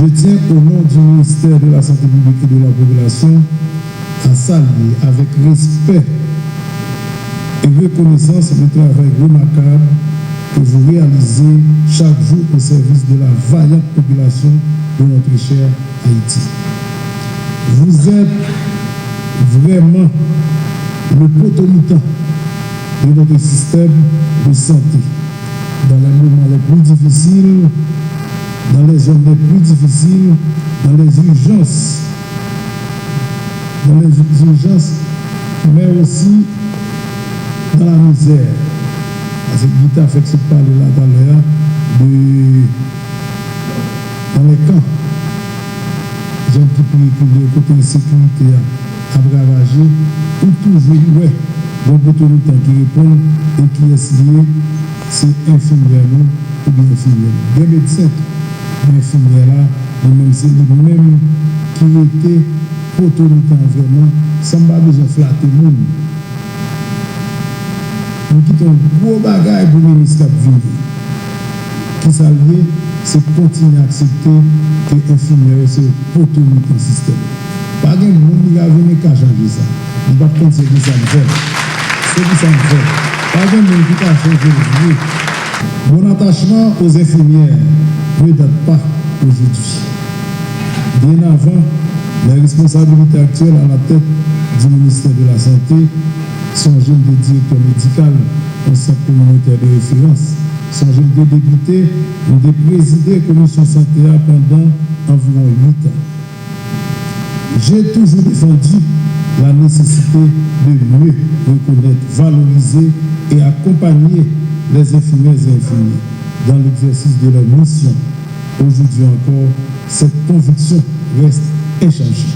Je tiens au nom du ministère de la Santé publique et de la Population à saluer avec respect et reconnaissance le travail remarquable que vous réalisez chaque jour au service de la vaillante population de notre cher Haïti. Vous êtes vraiment le prototype de notre système de santé dans les moments les plus difficiles, dans les zones les plus difficiles, dans les urgences, mais aussi dans la misère. Parce que l'État fait que ce parle là dans les camps, les gens qui prient côté insécurité à bravager, ou toujours, ouais, bon autorité qui répond et qui est lié, c'est infirmière ou bien infirmière. Des médecins, infirmière là, c'est lui-même qui était autorité vraiment, sans pas besoin de flatter le monde. Nous quittons un gros bagage pour le ministère de venir. Qui s'allie, c'est continuer à accepter que l'infirmière c'est autorité dans le système. Pas de monde qui va venir qu'à changer ça. Il va prendre ce que ça me fait. C'est ce que ça me fait. Pas de monde qui va changer le vie. Mon attachement aux infirmières ne date pas aujourd'hui. Bien avant, les responsabilités actuelles à la tête du ministère de la Santé sont jeunes de directeur médical au centre communautaire de référence, sont jeunes de député ou de présider la commission santé pendant environ 8 ans. J'ai toujours défendu la nécessité de mieux reconnaître, valoriser et accompagner les infirmières et infirmiers dans l'exercice de leur mission. Aujourd'hui encore, cette conviction reste inchangée.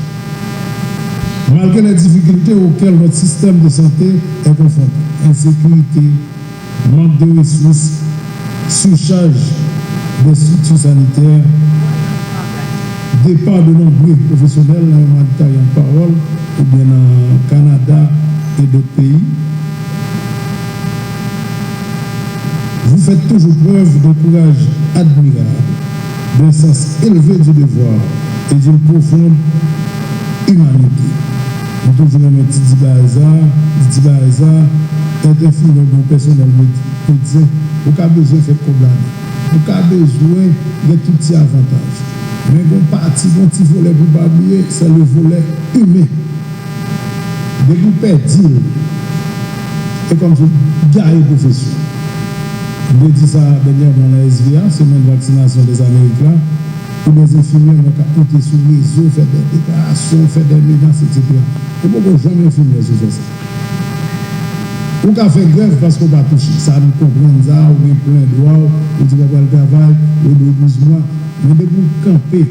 Malgré les difficultés auxquelles notre système de santé est confronté, insécurité, manque de ressources, surcharge des structures sanitaires, départ de nombreux professionnels dans l'humanitaire en parole, ou bien au Canada et d'autres pays, vous faites toujours preuve d'un courage admirable, d'un sens élevé du devoir et d'une profonde humanité. Nous toujours un Titi Baeza est infirmier bon personnel médecin, vous avez besoin de faire condamner, vous avez besoin de tout petit avantage. Mais bon parti, bon petit volet pour pas oublier, c'est le volet humain. De vous perdre, et comme je gagne profession. Je dis ça dernièrement dans la SVA, semaine de vaccination des Américains, où les infirmiers ont capoté sur les réseaux, faire des déclarations, faire des menaces, etc. Comment on jamais infirmier sur ça? Ou qu'on fait grève parce qu'on va toucher. Ça nous comprend ça, on a plein de droits, on dit qu'on va le travail, on a 12 mois. Mais de vous camper,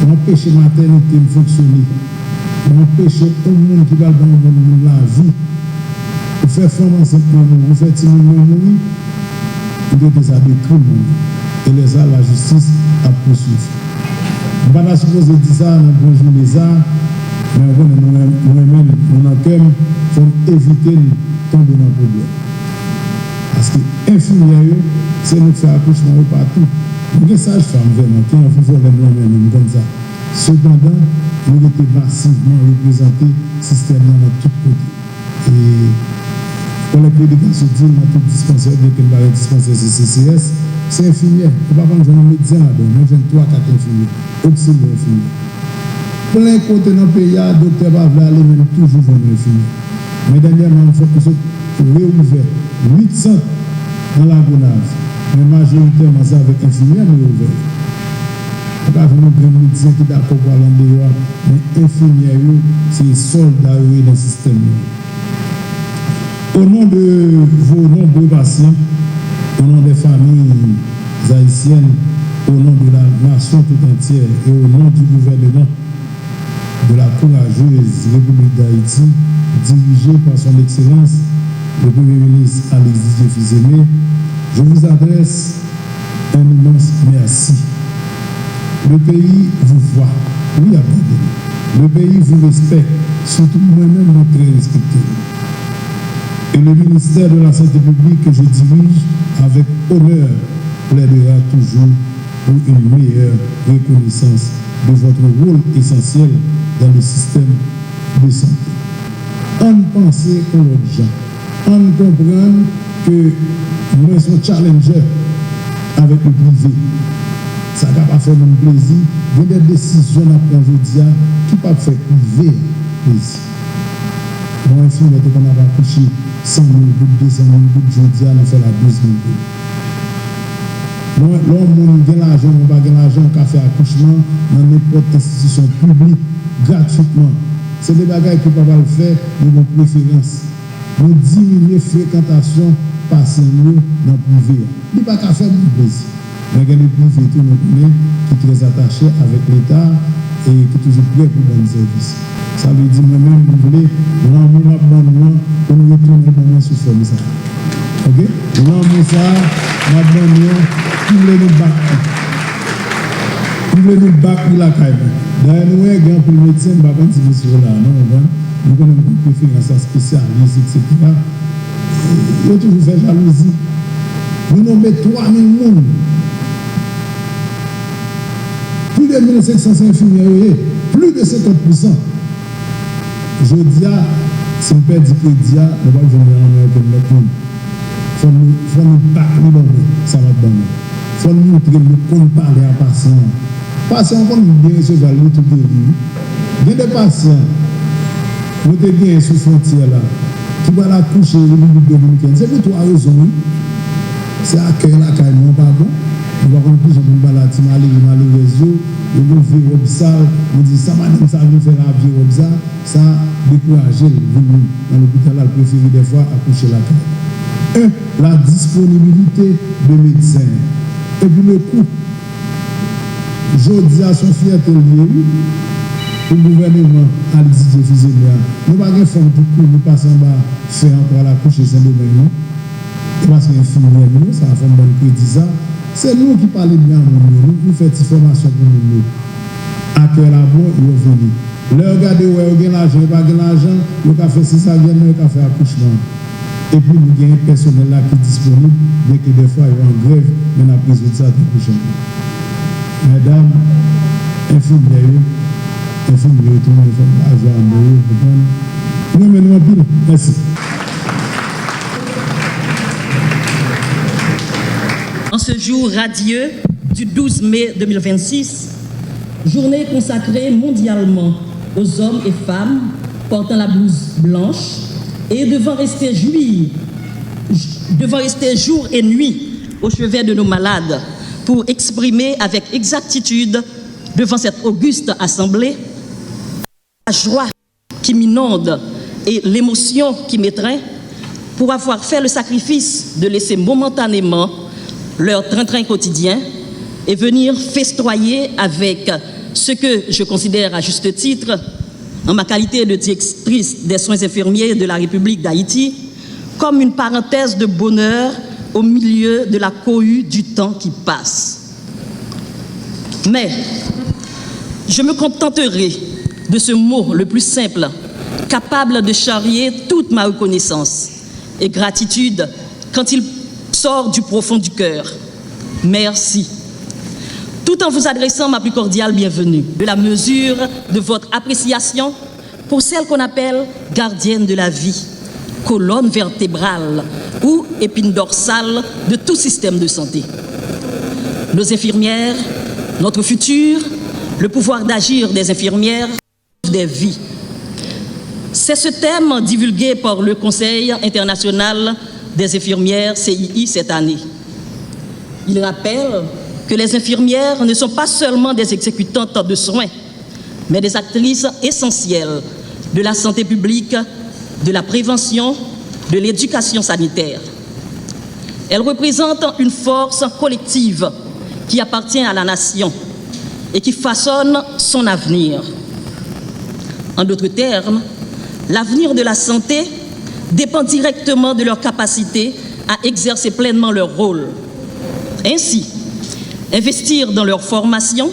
on empêche la maternité de fonctionner, on empêche tout le monde qui va dans la vie, on fait femme enceinte, on fait timide, on dit ça des crimes. Et les arts, la justice a poursuivi. On ne va pas supposer dire ça dans bonjour les arts, mais nous-mêmes, nous faut éviter de tomber dans le problème. Parce que infirmière, c'est nous faire accouchement partout. Nous avons des sages-femmes vraiment qui ont fait voler nous-mêmes comme ça. Cependant, nous étions massivement représentés système dans tous côtés. Et pour les prédications disent dans tout dispensaire, dès qu'il y a un dispensaire CCCS, c'est infirmière. On ne va pas prendre un médecin là-dedans, mais j'ai 3-4 infirmiers, auxiliaires infirmiers. Plein de côtés dans le pays, le docteur va aller même toujours vendre infirmiers. Mais dernièrement, il faut que ce soit réouvert 800 dans la Gonave. Mais majoritairement, c'est avec infirmière, mais ouvert. On va avoir un médecin qui est d'accord pour aller en dehors, mais infirmière, c'est soldats dans le système. Au nom de vos nombreux patients, au nom des familles haïtiennes, au nom de la nation tout entière et au nom du gouvernement de la courageuse République d'Haïti, dirigée par son Excellence, le Premier ministre Alexis Fils-Aimé, je vous adresse un immense merci. Le pays vous voit, oui, attendez. Le pays vous respecte, surtout moi-même, très respecté. Et le ministère de la Santé publique que je dirige, avec honneur, plaidera toujours pour une meilleure reconnaissance de votre rôle essentiel dans le système de santé. On pense aux autres gens. On comprend que nous sommes challenger avec le privé. Ça ne va pas faire mon plaisir. Il y a des décisions à prendre aujourd'hui qui ne peuvent pas faire privé plaisir. Moi, un film qu'on a accouché 100 000 gouttes, 200 000 gouttes, aujourd'hui, on a fait la 12 000 gouttes. L'homme qui a l'argent, on va gagner l'argent, on va faire accouchement dans n'importe quelle institution publique, gratuitement. C'est des bagages que papa le fait, nous avons préférence. Nous diminuer la fréquentation patients dans le privé. Il n'y a pas qu'à faire mon plaisir. Mais il y a des privés qui nous connaissent, qui sont très attachés avec l'État et qui sont toujours prêts pour donner service. Ça veut dire moi-même, vous voulez, l'amour m'a donné, pour nous retourner dans la sous-forme. Ok? L'amour ça, m'a donné, qui voulait nous battre. Qui voulait nous battre pour la caille. D'ailleurs, nous avons pour le médecin, nous ne pouvons pas dire là, non? Nous avons une préférence spécialiste, etc. Il y a toujours fait jalousie. Nous nommons 3 000 personnes. Plus de 1500 infirmières, plus de 50%. Je dis, si on perd du crédit, on va venir en Amérique de l'autre monde. Il faut nous parler, ça va donner. Il faut nous montrer, nous compte parler à patients. Patients, on va bien recevoir le tout début. Il y a des patients, nous avons bien sous frontière là, qui va la coucher au République dominicaine. C'est pour 3 raisons. C'est accueil la caille, non pas bon. On va plus de balade, malheureusement, on va faire obsal, on dit ça, madame, ça vient faire la vie obsal, ça décourager dans l'hôpital, elle préfère des fois accoucher la caille. La disponibilité de médecins. Et puis le coût. Je dis à son fierté liée, le gouvernement a dit fusionnaire. Nous n'avons pas de forme de coût, nous passons à faire encore la couche sans domaine. Et parce qu'il y a un infirmière, ça a fait un bon crédit. C'est nous qui parlons bien à nous faisons des formations pour nous. Accueil la bon, ils vont venir. Là, regardez où il y a l'argent, il n'y a pas l'argent, il y a fait césarienne, il y a fait accouchement. Et puis, nous avons un personnel là qui est disponible, mais que des fois, il y a en grève, mais on a pris de ça tout prochainement. Mesdames, infirmières, tout le monde fait agir à nous, nous menons un pile. Merci. En ce jour radieux du 12 mai 2026, journée consacrée mondialement aux hommes et femmes portant la blouse blanche et devant rester jour et nuit au chevet de nos malades pour exprimer avec exactitude devant cette auguste assemblée la joie qui m'inonde et l'émotion qui m'étreint pour avoir fait le sacrifice de laisser momentanément leur train-train quotidien et venir festoyer avec ce que je considère à juste titre, en ma qualité de directrice des soins infirmiers de la République d'Haïti, comme une parenthèse de bonheur au milieu de la cohue du temps qui passe. Mais je me contenterai de ce mot le plus simple, capable de charrier toute ma reconnaissance et gratitude quand il sort du profond du cœur. Merci. Tout en vous adressant ma plus cordiale bienvenue, de la mesure de votre appréciation pour celle qu'on appelle gardienne de la vie, colonne vertébrale ou épine dorsale de tout système de santé. Nos infirmières, notre futur, le pouvoir d'agir des infirmières, des vies. C'est ce thème divulgué par le Conseil international des infirmières CII cette année. Il rappelle que les infirmières ne sont pas seulement des exécutantes de soins, mais des actrices essentielles de la santé publique, de la prévention, de l'éducation sanitaire. Elles représentent une force collective qui appartient à la nation et qui façonne son avenir. En d'autres termes, l'avenir de la santé dépend directement de leur capacité à exercer pleinement leur rôle. Ainsi, investir dans leur formation,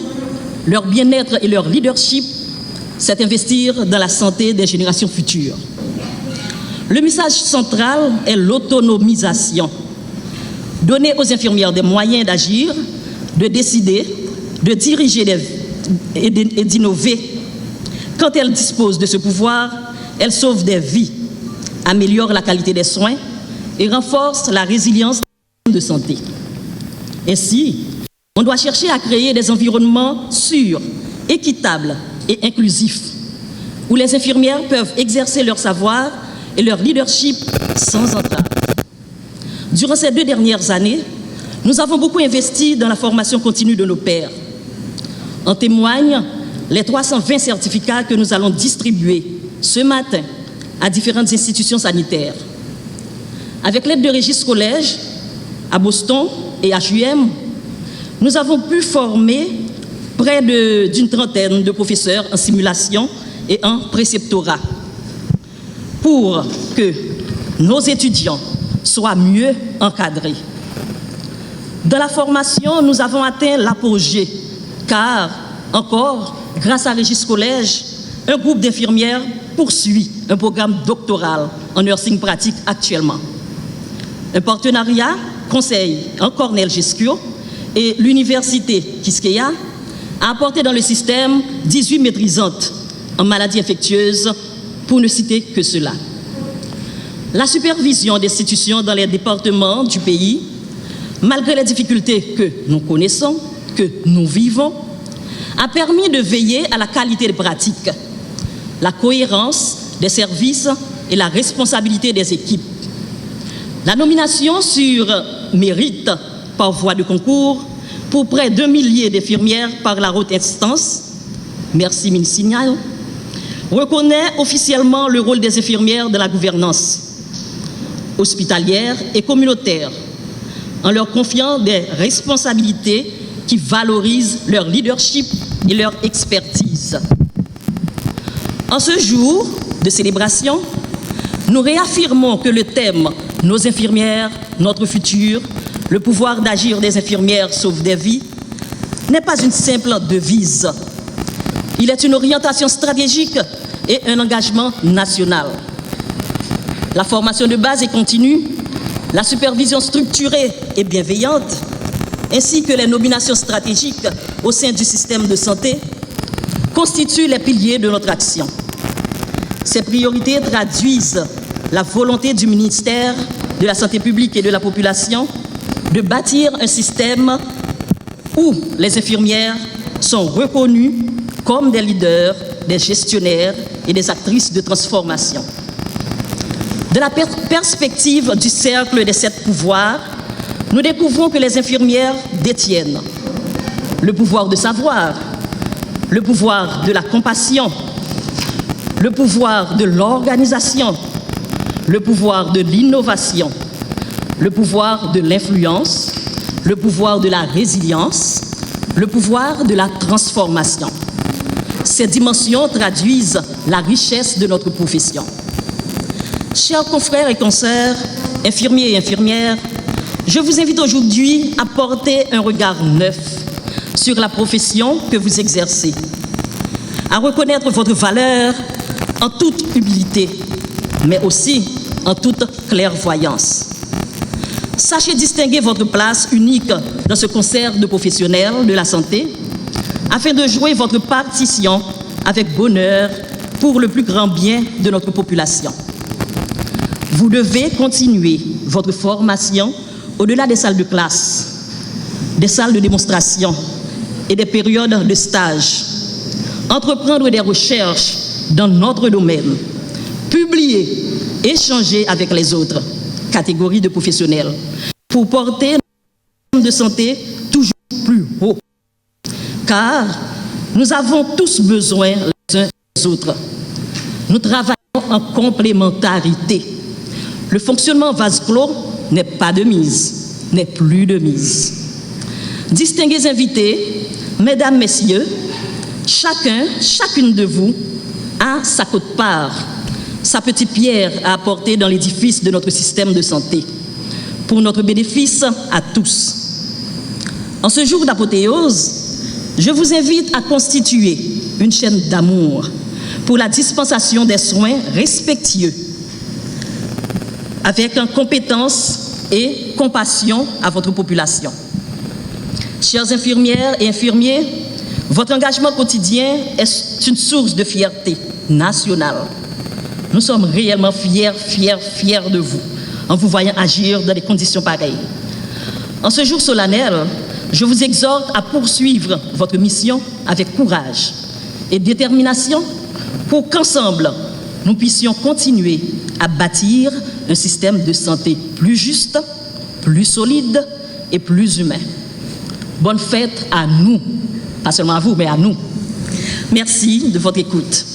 leur bien-être et leur leadership, c'est investir dans la santé des générations futures. Le message central est l'autonomisation. Donner aux infirmières des moyens d'agir, de décider, de diriger et d'innover. Quand elles disposent de ce pouvoir, elles sauvent des vies, améliorent la qualité des soins et renforcent la résilience de santé. Ainsi, on doit chercher à créer des environnements sûrs, équitables et inclusifs, où les infirmières peuvent exercer leur savoir et leur leadership sans entrave. Durant ces 2 dernières années, nous avons beaucoup investi dans la formation continue de nos pairs. En témoignent les 320 certificats que nous allons distribuer ce matin à différentes institutions sanitaires. Avec l'aide de Régis Collège, à Boston et à HUM, nous avons pu former près d'une trentaine de professeurs en simulation et en préceptorat pour que nos étudiants soient mieux encadrés. Dans la formation, nous avons atteint l'apogée, car, encore, grâce à Régis Collège, un groupe d'infirmières poursuit un programme doctoral en nursing pratique actuellement. Un partenariat conseil en Cornell Gesquio et l'université Quisqueya a apporté dans le système 18 maîtrisantes en maladies infectieuses, pour ne citer que cela. La supervision d'institutions dans les départements du pays, malgré les difficultés que nous connaissons, que nous vivons, a permis de veiller à la qualité des pratiques, la cohérence des services et la responsabilité des équipes. La nomination sur mérite par voie de concours pour près d'1 millier d'infirmières par la haute instance, merci Minsignal, reconnaît officiellement le rôle des infirmières de la gouvernance hospitalière et communautaire en leur confiant des responsabilités qui valorisent leur leadership et leur expertise. En ce jour de célébration, nous réaffirmons que le thème « Nos infirmières, notre futur », le pouvoir d'agir des infirmières sauve des vies, n'est pas une simple devise. Il est une orientation stratégique et un engagement national. La formation de base et continue, la supervision structurée et bienveillante, ainsi que les nominations stratégiques au sein du système de santé, constituent les piliers de notre action. Ces priorités traduisent la volonté du ministère de la Santé publique et de la population de bâtir un système où les infirmières sont reconnues comme des leaders, des gestionnaires et des actrices de transformation. De la perspective du cercle des 7 pouvoirs, nous découvrons que les infirmières détiennent le pouvoir de savoir, le pouvoir de la compassion, le pouvoir de l'organisation, le pouvoir de l'innovation, le pouvoir de l'influence, le pouvoir de la résilience, le pouvoir de la transformation. Ces dimensions traduisent la richesse de notre profession. Chers confrères et consoeurs, infirmiers et infirmières, je vous invite aujourd'hui à porter un regard neuf sur la profession que vous exercez, à reconnaître votre valeur en toute humilité, mais aussi en toute clairvoyance. Sachez distinguer votre place unique dans ce concert de professionnels de la santé afin de jouer votre partition avec bonheur pour le plus grand bien de notre population. Vous devez continuer votre formation au-delà des salles de classe, des salles de démonstration et des périodes de stage, entreprendre des recherches dans notre domaine, publier, échanger avec les autres catégories de professionnels pour porter notre système de santé toujours plus haut. Car nous avons tous besoin les uns des autres. Nous travaillons en complémentarité. Le fonctionnement vase clos n'est pas de mise, n'est plus de mise. Distingués invités, mesdames, messieurs, chacune de vous a sa quote-part, sa petite pierre à apporter dans l'édifice de notre système de santé, pour notre bénéfice à tous. En ce jour d'apothéose, je vous invite à constituer une chaîne d'amour pour la dispensation des soins respectueux, avec compétence et compassion à votre population. Chères infirmières et infirmiers, votre engagement quotidien est une source de fierté nationale. Nous sommes réellement fiers de vous, en vous voyant agir dans des conditions pareilles. En ce jour solennel, je vous exhorte à poursuivre votre mission avec courage et détermination pour qu'ensemble, nous puissions continuer à bâtir un système de santé plus juste, plus solide et plus humain. Bonne fête à nous, pas seulement à vous, mais à nous. Merci de votre écoute.